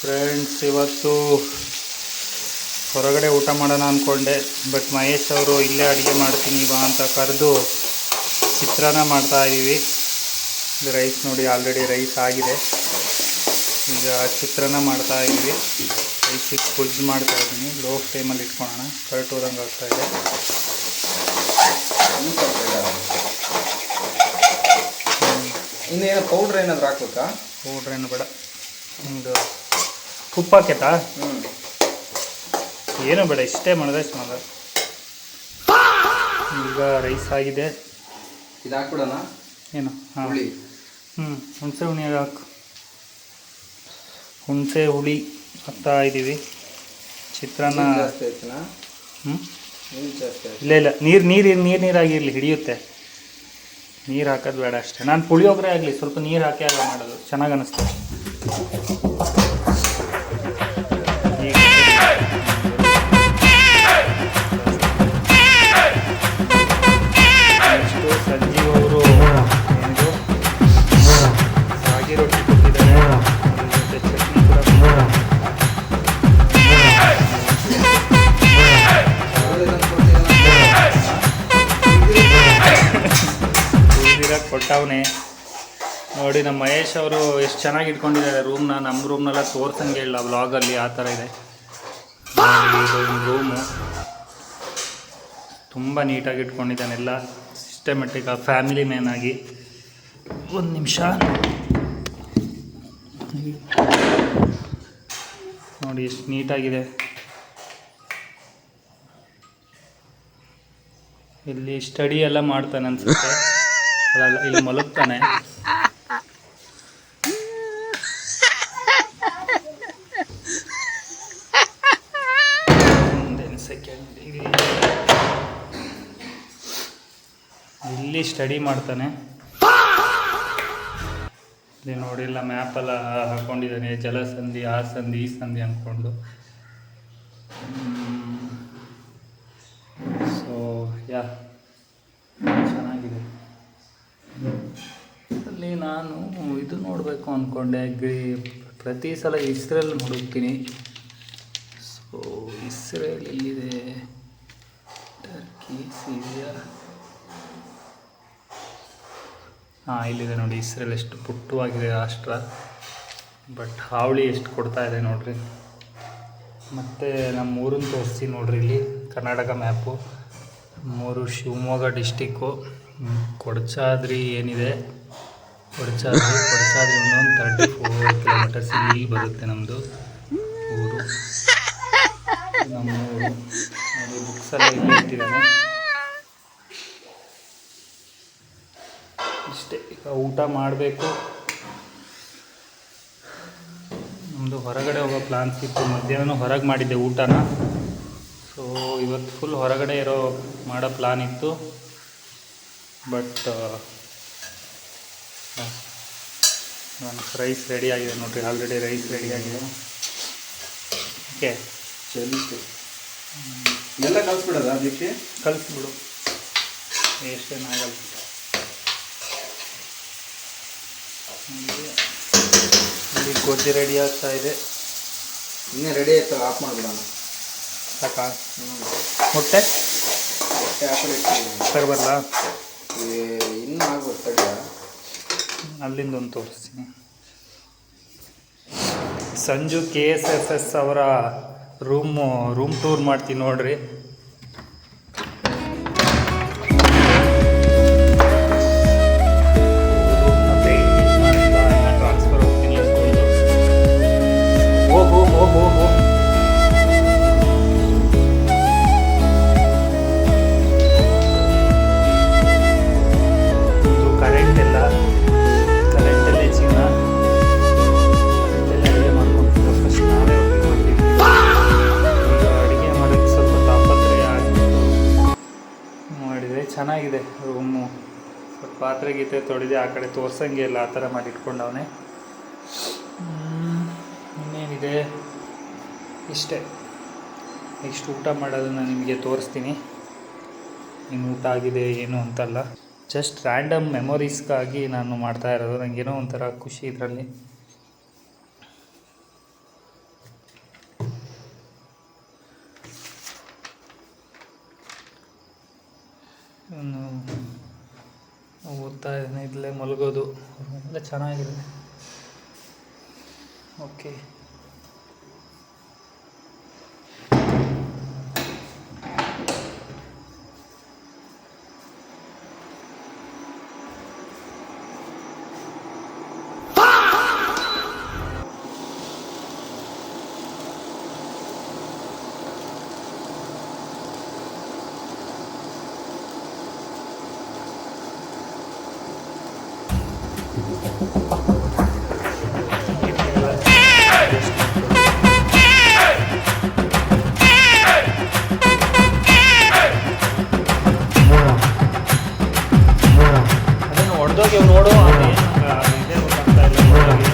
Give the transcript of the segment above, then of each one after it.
Friends, ಇವತ್ತು ಹೊರಗಡೆ ಊಟ ಮಾಡೋಣ ಅಂದ್ಕೊಂಡೆ. ಬಟ್ ಮಹೇಶ್ ಅವರು ಇಲ್ಲೇ ಅಡುಗೆ ಮಾಡ್ತೀನಿ ಬಾ ಅಂತ ಕರೆದು ಚಿತ್ರಾನ್ನ ಮಾಡ್ತಾಯಿದ್ದೀವಿ. ರೈಸ್ ನೋಡಿ, ಆಲ್ರೆಡಿ ರೈಸ್ ಆಗಿದೆ. ಈಗ ಚಿತ್ರಾನ್ನ ಮಾಡ್ತಾಯಿದ್ದೀವಿ. ರೈಸಿಗೆ ಗೊಜ್ಜು ಮಾಡ್ತಾಯಿದ್ದೀನಿ. ಲೋ ಫ್ಲೇಮಲ್ಲಿ ಇಟ್ಕೊಳ್ಳೋಣ, ಕರೆಕ್ಟೋದಂಗೆ ಆಗ್ತಾಯಿದೆ. ಇನ್ನೇನು ಪೌಡ್ರ್ ಏನಾದರೂ ಹಾಕ್ಬೇಕಾ? ಪೌಡ್ರ್ ಏನು ಬೇಡ. ಒಂದು ಉಪ್ಪು ಹಾಕೈತಾ? ಏನೂ ಬೇಡ, ಇಷ್ಟೇ ಮಾಡಿದೆ ಚೆನ್ನಾಗ. ಈಗ ರೈಸ್ ಆಗಿದೆ. ಇದು ಹಾಕ್ಬಿಡೋಣ. ಏನು? ಹಾಂ, ಹುಣಸೆ ಹುಳಿ ಹಾಕು. ಹುಣಸೆ ಹುಳಿ ಹಾಕ್ತಾ ಇದ್ದೀವಿ. ಚಿತ್ರಾನ್ನ ಇಲ್ಲ ಇಲ್ಲ, ನೀರಾಗಿರಲಿ, ಹಿಡಿಯುತ್ತೆ. ನೀರು ಹಾಕೋದು ಬೇಡ ಅಷ್ಟೇ. ನಾನು ಪುಳಿಯೋಗರೆ ಆಗಲಿ ಸ್ವಲ್ಪ ನೀರು ಹಾಕಿ ಆಗ ಮಾಡೋದು, ಚೆನ್ನಾಗಿ ಅನ್ನಿಸ್ತದೆ. ನೆಕ್ಸ್ಟು ಸಂಜೀವ್ ಅವರು ಏನಿದು ರಾಗಿ ರೊಟ್ಟಿ ಕೊಟ್ಟಿದ್ದಾರೆ, ಮತ್ತು ಚಟ್ನಿ ಕೂಡ ಕೊಟ್ಟವನೇ ನೋಡಿ. ನಮ್ಮ ಮಹೇಶ್ ಅವರು ಎಷ್ಟು ಚೆನ್ನಾಗಿ ಇಟ್ಕೊಂಡಿದ್ದಾರೆ ರೂಮ್ನ. ನಮ್ಮ ರೂಮ್ನೆಲ್ಲ ತೋರ್ಸಂಗೆ ಇಲ್ಲ ವ್ಲಾಗಲ್ಲಿ, ಆ ಥರ ಇದೆ. ಇದೊಂದು ರೂಮು ತುಂಬ ನೀಟಾಗಿ ಇಟ್ಕೊಂಡಿದ್ದಾನೆಲ್ಲ, ಸಿಸ್ಟಮೆಟಿಕ್ ಫ್ಯಾಮಿಲಿ ಮ್ಯಾನ್ ಆಗಿ. ಒಂದು ನಿಮಿಷ ನೋಡಿ ಎಷ್ಟು ನೀಟಾಗಿದೆ. ಇಲ್ಲಿ ಸ್ಟಡಿ ಎಲ್ಲ ಮಾಡ್ತಾನೆ ಅನ್ಸುತ್ತೆ. ಅದಲ್ಲ, ಇಲ್ಲಿ ಮಲಗ್ತಾನೆ. ಸೆಕೆಂಡ್, ಇಲ್ಲಿ ಸ್ಟಡಿ ಮಾಡ್ತಾನೆ. ಇಲ್ಲಿ ನೋಡಿಲ್ಲ, ಮ್ಯಾಪೆಲ್ಲ ಹಾಕ್ಕೊಂಡಿದ್ದಾನೆ, ಜಲಸಂಧಿ, ಆ ಸಂಧಿ, ಈ ಸಂಧಿ ಅಂದ್ಕೊಂಡು. ಸೊ ಯಾ ಚೆನ್ನಾಗಿದೆ. ಅಲ್ಲಿ ನಾನು ಇದು ನೋಡಬೇಕು ಅಂದ್ಕೊಂಡೆ, ಪ್ರತಿ ಸಲ ಇಸ್ರೇಲ್ ಹುಡುಕ್ತೀನಿ. ಸೊ ಇಸ್ರೇಲ್ ಎಲ್ಲಿದೆ? Turkey, Syria. ಹಾಂ, ಇಲ್ಲಿದೆ ನೋಡಿ. ಇಸ್ರೇಲ್ ಎಷ್ಟು ಪುಟ್ಟವಾಗಿದೆ ರಾಷ್ಟ್ರ, ಬಟ್ ಹಾವಳಿ ಎಷ್ಟು ಕೊಡ್ತಾ ಇದೆ ನೋಡ್ರಿ. ಮತ್ತು ನಮ್ಮ ಊರನ್ನು ತೋರಿಸಿ ನೋಡ್ರಿ. ಇಲ್ಲಿ ಕರ್ನಾಟಕ ಮ್ಯಾಪು. ಮೂರು ಶಿವಮೊಗ್ಗ ಡಿಸ್ಟಿಕ್ಕು. ಕೊಡಚಾದ್ರಿ ಏನಿದೆ, ಕೊಡಚಾದ್ರಿ ಒಂದೊಂದು 34 ಕಿಲೋಮೀಟರ್ಸ್ ಇಲ್ಲಿ ಬರುತ್ತೆ ನಮ್ಮದು ಊರು. ನಮ್ಮೂರು ನೋಡಿ, ಬುಕ್ಸೆಲ್ಲ ಇಲ್ಲಿ ಇಟ್ಟಿದ್ದಾನೆ. ಇಷ್ಟೇ. ಈಗ ಊಟ ಮಾಡಬೇಕು. ನಮ್ಮದು ಹೊರಗಡೆ ಹೋಗೋ ಪ್ಲಾನ್ಸ್ ಇತ್ತು. ಮಧ್ಯಾಹ್ನ ಹೊರಗೆ ಮಾಡಿದ್ದೆ ಊಟನ. ಸೊ ಇವತ್ತು ಫುಲ್ ಹೊರಗಡೆ ಮಾಡೋ ಪ್ಲಾನ್ ಇತ್ತು. ಬಟ್ ನಾನು ರೈಸ್ ರೆಡಿ ಆಗಿದೆ ನೋಡಿರಿ. ಆಲ್ರೆಡಿ ರೈಸ್ ರೆಡಿ ಆಗಿದೆ. ಓಕೆ, ಎಲ್ಲ ಕಲಿಸ್ಬಿಡೋದ? ಅದಕ್ಕೆ ಕಲಿಸ್ಬಿಡು, ಎಷ್ಟೇನಾಗಲ್ಲ. ಇಲ್ಲಿ ಗೊಜ್ಜು ರೆಡಿ ಆಗ್ತಾ ಇದೆ. ಇನ್ನೇ ರೆಡಿ ಆಯ್ತು, ಆಫ್ ಮಾಡಿಬಿಡೋಣ. ಸಾಕಾ? ಮೊಟ್ಟೆ ಸರ್ ಬರಲ್ಲ? ಇನ್ನೂ ಆಗ್ಬೋದು. ಅಲ್ಲಿಂದ ಒಂದು ತೋರಿಸ್ತೀನಿ. ಸಂಜು KSFS ಅವರ ರೂಮ್ ಟೂರ್ ಮಾಡ್ತೀನಿ ನೋಡ್ರಿ. ಟ್ರಾನ್ಸ್ಫರ್ ಹೋಗ್ತೀನಿ ಅಂದ್ಕೊಂಡು. ಓಹೋ ಕರೆಂಟೆಲ್ಲ ಹೆಚ್ಚಿನ ಅಡುಗೆ ಮಾಡ್ಕೊಂಡು ಫಸ್ಟ್ ನಾವೇ ಹೋಗಿ ಅಡುಗೆ ಮಾಡೋಕ್ಕೆ ಸ್ವಲ್ಪ ತಾಪತ್ರಯ ಮಾಡಿದೆ. ಚೆನ್ನಾಗಿದೆ ರೂಮು. ಸ್ವಲ್ಪ ಪಾತ್ರೆ ಗೀತೆ ತೊಳೆದೆ, ಆ ಕಡೆ ತೋರ್ಸಂಗೆ ಇಲ್ಲ, ಆ ಥರ ಮಾಡಿ ಇಟ್ಕೊಂಡವನೇ. ಇನ್ನೇನಿದೆ, ಇಷ್ಟೇ. ನೆಕ್ಸ್ಟ್ ಊಟ ಮಾಡೋದನ್ನು ನಿಮಗೆ ತೋರಿಸ್ತೀನಿ. ಇನ್ನು ಊಟ ಆಗಿದೆ ಏನು ಅಂತಲ್ಲ, ಜಸ್ಟ್ ರ್ಯಾಂಡಮ್ ಮೆಮೊರೀಸ್ಗಾಗಿ ನಾನು ಮಾಡ್ತಾ ಇರೋದು. ನನಗೇನೋ ಒಂಥರ ಖುಷಿ ಇದರಲ್ಲಿ. ಓದ್ತಾ ಇದ್ದೀನಿ, ಇಲ್ಲೇ ಮಲಗೋದು ಎಲ್ಲ ಚೆನ್ನಾಗಿದೆ. ಓಕೆ, ಅದನ್ನು ಹೊಡೆದೋಗಿ ನೋಡು, ಅದೇನು ಇದೇ ಗೊತ್ತಾಗ್ತಾ ಇಲ್ಲ ಹೊಡೆದೋಗಿ.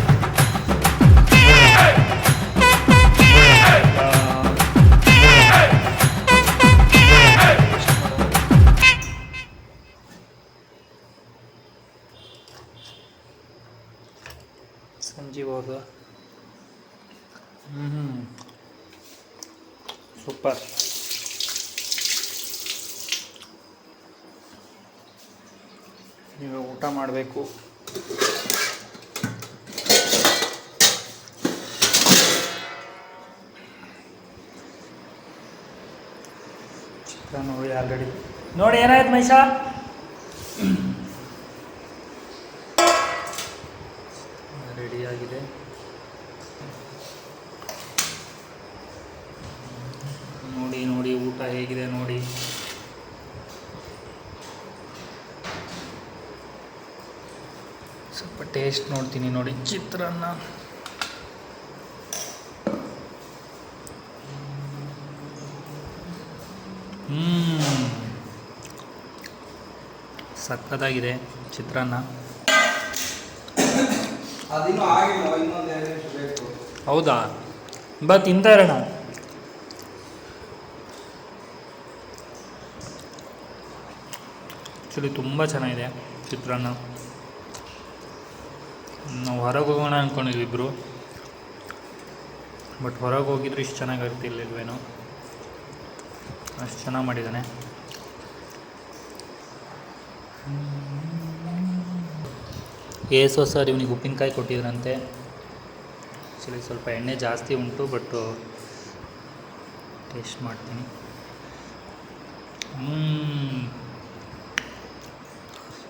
ಸಂಜೀವ್ ಅವ್ರದ್ದು ಸೂಪರ್. ಈಗ ಊಟ ಮಾಡಬೇಕು. ಚಿತ್ರ ನೋಡಿ ಆಲ್ರೆಡಿ. ನೋಡಿ ಏನಾಯ್ತು ಮೈಷಾ? ರೆಡಿಯಾಗಿದೆ. ನೋಡಿ ನೋಡಿ ಊಟ ಹೇಗಿದೆ ನೋಡಿ. ಸ್ವಲ್ಪ ಟೇಸ್ಟ್ ನೋಡ್ತೀನಿ ನೋಡಿ. ಚಿತ್ರಾನ್ನ ಸಕ್ಕತ್ತಾಗಿದೆ ಚಿತ್ರಾನ್ನ. ಅದಿನ್ನೂ ಆಗಿಲ್ಲ, ಇನ್ನೊಂದು 2 ನಿಮಿಷ ಬೇಕು. ಹೌದಾ? ಬಾ ತಿಂತಾ ಇರೋಣ. ಆ್ಯಕ್ಚುಲಿ ತುಂಬ ಚೆನ್ನಾಗಿದೆ ಚಿತ್ರಾನ್ನ. ನಾವು ಹೊರಗೆ ಹೋಗೋಣ ಅಂದ್ಕೊಂಡಿದ್ವಿ ಇಬ್ಬರು, ಬಟ್ ಹೊರಗೆ ಹೋಗಿದ್ರೆ ಇಷ್ಟು ಚೆನ್ನಾಗಿರ್ತಿರ್ಲಿಲ್ವೇನೋ, ಅಷ್ಟು ಚೆನ್ನಾಗಿ ಮಾಡಿದ್ದಾನೆ. ಏಸೋ ಸರ್ ಇವನಿಗೆ ಉಪ್ಪಿನಕಾಯಿ ಕೊಟ್ಟಿದ್ರಂತೆ. ಆ್ಯಕ್ಚುಲಿ ಸ್ವಲ್ಪ ಎಣ್ಣೆ ಜಾಸ್ತಿ ಉಂಟು, ಬಟ್ಟು ಟೇಸ್ಟ್ ಮಾಡ್ತೀನಿ.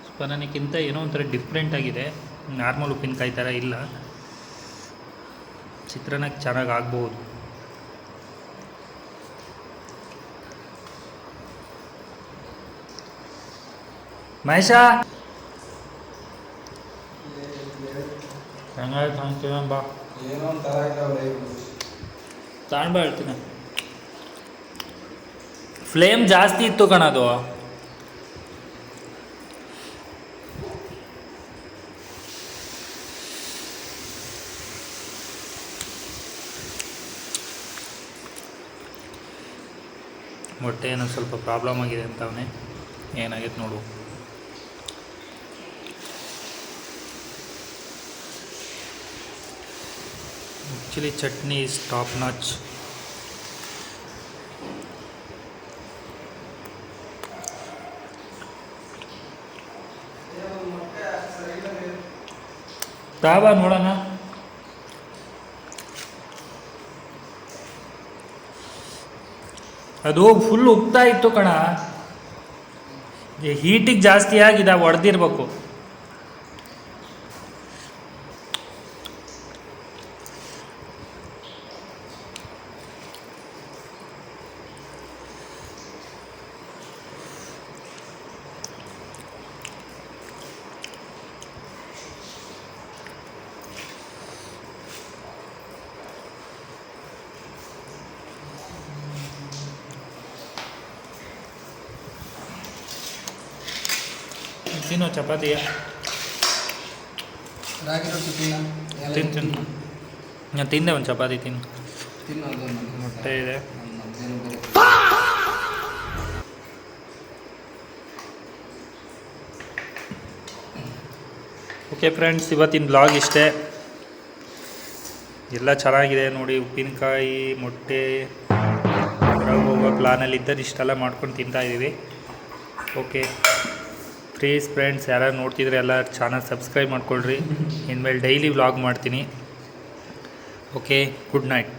ಸ್ವಲ್ಪ ನನಗಿಂತ ಏನೋ ಒಂಥರ ಡಿಫ್ರೆಂಟ್ ಆಗಿದೆ, ನಾರ್ಮಲ್ ಉಪ್ಪಿನಕಾಯಿ ಥರ ಇಲ್ಲ. ಚಿತ್ರಾನ್ನಕ್ಕೆ ಚೆನ್ನಾಗಿ ಆಗ್ಬೋದು. ಮಹೇಶ ಹೆಂಗಾಯ್ತು ಅಂತೀನ ಬಾ. ಏನೋ ಒಂಥರ ಇದ್ದಾವೆ. ತಾಣ್ಬಾ ಹೇಳ್ತೀನಿ. ಫ್ಲೇಮ್ ಜಾಸ್ತಿ ಇತ್ತು ಕಣದು. ಹೊಟ್ಟೆ ಏನೋ ಸ್ವಲ್ಪ ಪ್ರಾಬ್ಲಮ್ ಆಗಿದೆ ಅಂತವನೇ. ಏನಾಗೈತೆ ನೋಡು. Actually chutney is top notch. ತಾವಾ ನೋಡೋಣ. ಅದು ಫುಲ್ ಉಪ್ತಾ ಇತ್ತು ಕಣ, ಹೀಟಿಗೆ ಜಾಸ್ತಿ ಆಗಿದೆ, ಒಡೆದಿರ್ಬೇಕು. ತಿನ್ನೋ ಚಪಾತಿಯ ರಾಗಿ ರೊಟ್ಟಿ ತಿನ್ನು. ನಾನು ತಿಂದೆ ಒಂದು ಚಪಾತಿ ತಿನ್ನು. ತಿನ್ನೋದು ಮೊಟ್ಟೆ ಇದೆ. ಓಕೆ ಫ್ರೆಂಡ್ಸ್, ಇವತ್ತಿನ ಬ್ಲಾಗ್ ಇಷ್ಟೇ. ಎಲ್ಲ ಚೆನ್ನಾಗಿದೆ ನೋಡಿ. ಉಪ್ಪಿನಕಾಯಿ, ಮೊಟ್ಟೆ, ಹೊರಗೆ ಹೋಗೋ ಪ್ಲಾನಲ್ಲಿ ಇದ್ದರೆ ಇಷ್ಟೆಲ್ಲ ಮಾಡ್ಕೊಂಡು ತಿಂತಾಯಿದ್ದೀವಿ. ಓಕೆ ಪ್ಲೀಸ್ ಫ್ರೆಂಡ್ಸ್, ಯಾರು ನೋಡ್ತಿದ್ರೆ ಎಲ್ಲ ಚಾನಲ್ ಸಬ್ಸ್ಕ್ರೈಬ್ ಮಾಡ್ಕೊಳ್ರಿ. ಇನ್ಮೇಲೆ ಡೈಲಿ ವ್ಲಾಗ್ ಮಾಡ್ತೀನಿ. Okay, good night.